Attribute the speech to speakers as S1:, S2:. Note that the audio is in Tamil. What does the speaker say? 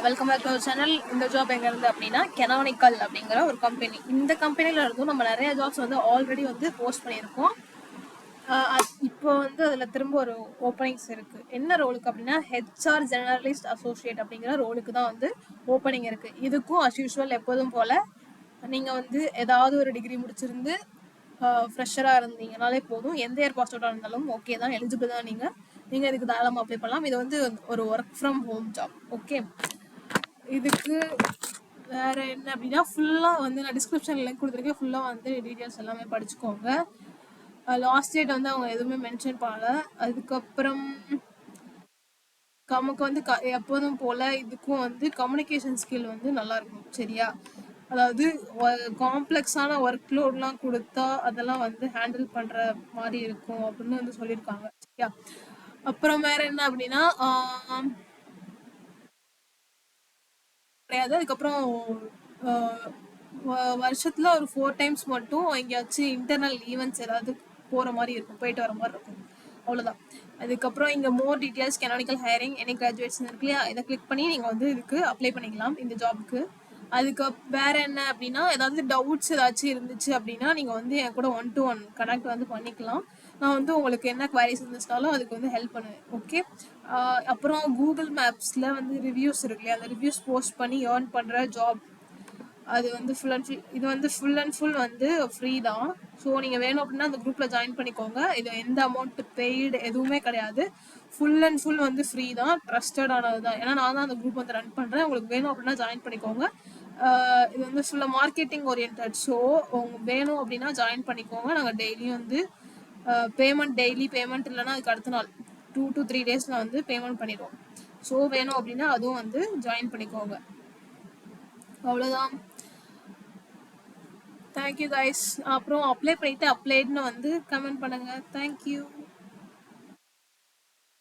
S1: Welcome back to channel. இந்த ஜாப் எங்க இருந்து அப்படின்னா கெனானிக்கல் அப்படிங்கிற ஒரு கம்பெனி. இந்த கம்பெனில இருந்தும் நம்ம நிறைய ஜாப்ஸ் வந்து ஆல்ரெடி வந்து போஸ்ட் பண்ணியிருக்கோம். இப்போ வந்து அதில் திரும்ப ஒரு ஓப்பனிங்ஸ் இருக்குது. என்ன ரோலுக்கு அப்படின்னா ஹெச்ஆர் ஜெர்னலிஸ்ட் அசோசியேட் அப்படிங்கிற ரோலுக்கு தான் வந்து ஓப்பனிங் இருக்குது. இதுக்கும் அஸ் யூஷுவல் எப்போதும் போல் நீங்கள் வந்து ஏதாவது ஒரு டிகிரி முடிச்சிருந்து ஃப்ரெஷராக இருந்தீங்கனாலே போதும். எந்த இயர் பாஸ் அவுட்டாக இருந்தாலும் ஓகே தான், எலிஜிபிள் தான். நீங்கள் இதுக்கு தாராளமாக அப்ளை பண்ணலாம். இது வந்து ஒரு work from home job. Okay, இதுக்கு வேற என்ன அப்படின்னா ஃபுல்லாக வந்து நான் டிஸ்கிரிப்ஷன் லிங்க் கொடுத்துருக்கேன். ஃபுல்லாக வந்து டீட்டெயில்ஸ் எல்லாமே படிச்சுக்கோங்க. லாஸ்ட் டேட் வந்து அவங்க எதுவுமே மென்ஷன் பண்ணல. அதுக்கப்புறம் நமக்கு வந்து எப்போதும் போல் இதுக்கும் வந்து கம்யூனிகேஷன் ஸ்கில் வந்து நல்லா இருக்கும். சரியா, அதாவது காம்ப்ளெக்ஸான ஒர்க் லோட்லாம் கொடுத்தா அதெல்லாம் வந்து ஹேண்டில் பண்ணுற மாதிரி இருக்கும் அப்படின்னு வந்து சொல்லியிருக்காங்க. சரியா, அப்புறம் வேற என்ன அப்படின்னா கிடையாது. அதுக்கப்புறம் வருஷத்துல ஒரு 4 times மட்டும் எங்கேயாச்சும் இன்டர்னல் ஈவெண்ட்ஸ் ஏதாவது போகிற மாதிரி இருக்கும், போயிட்டு வர மாதிரி இருக்கும். அவ்வளோதான். அதுக்கப்புறம் இங்கே மோர் details canonical hiring any graduates இருக்கு இல்லையா, இதை கிளிக் பண்ணி நீங்கள் வந்து இதுக்கு அப்ளை பண்ணிக்கலாம், இந்த ஜாப்க்கு. அதுக்கு வேற என்ன அப்படின்னா ஏதாவது டவுட்ஸ் ஏதாச்சும் இருந்துச்சு அப்படின்னா நீங்கள் வந்து என் கூட 1-to-1 கனெக்ட் வந்து பண்ணிக்கலாம். நான் வந்து உங்களுக்கு என்ன குவாரிஸ் இருந்துச்சுனாலும் அதுக்கு வந்து ஹெல்ப் பண்ணுவேன். ஓகே, அப்புறம் கூகுள் மேப்ஸில் வந்து ரிவ்யூஸ் இருக்கு இல்லையா, அந்த ரிவ்யூஸ் போஸ்ட் பண்ணி ஏர்ன் பண்ணுற ஜாப். அது வந்து ஃபுல் அண்ட் ஃபுல் வந்து ஃப்ரீ தான். ஸோ நீங்கள் வேணும் அப்படின்னா அந்த குரூப்பில் ஜாயின் பண்ணிக்கோங்க. இது எந்த அமௌண்ட் பெய்டு எதுவுமே கிடையாது. ஃபுல் அண்ட் ஃபுல் வந்து ஃப்ரீ தான், ட்ரஸ்டடானது தான். ஏன்னா நான் தான் அந்த குரூப் வந்து ரன் பண்ணுறேன். உங்களுக்கு வேணும் அப்படின்னா ஜாயின் பண்ணிக்கோங்க. இது வந்து ஃபுல்லாக மார்க்கெட்டிங் ஓரியன்ட். ஸோ உங்களுக்கு வேணும் அப்படின்னா ஜாயின் பண்ணிக்கோங்க. நாங்கள் டெய்லியும் வந்து டெய்லி பேமெண்ட் இல்லைன்னா அதுக்கு அடுத்த நாள் 2 to 3 days வந்து பேமெண்ட் பண்ணிடுவோம். ஸோ வேணும் அப்படின்னா அதுவும் வந்து ஜாயின் பண்ணிக்கோங்க. அவ்வளோதான். Thank you guys. அப்புறம் அப்ளை பண்ணிட்டு அப்ளைட்னு வந்து கமெண்ட் பண்ணுங்கள். தேங்க்யூ.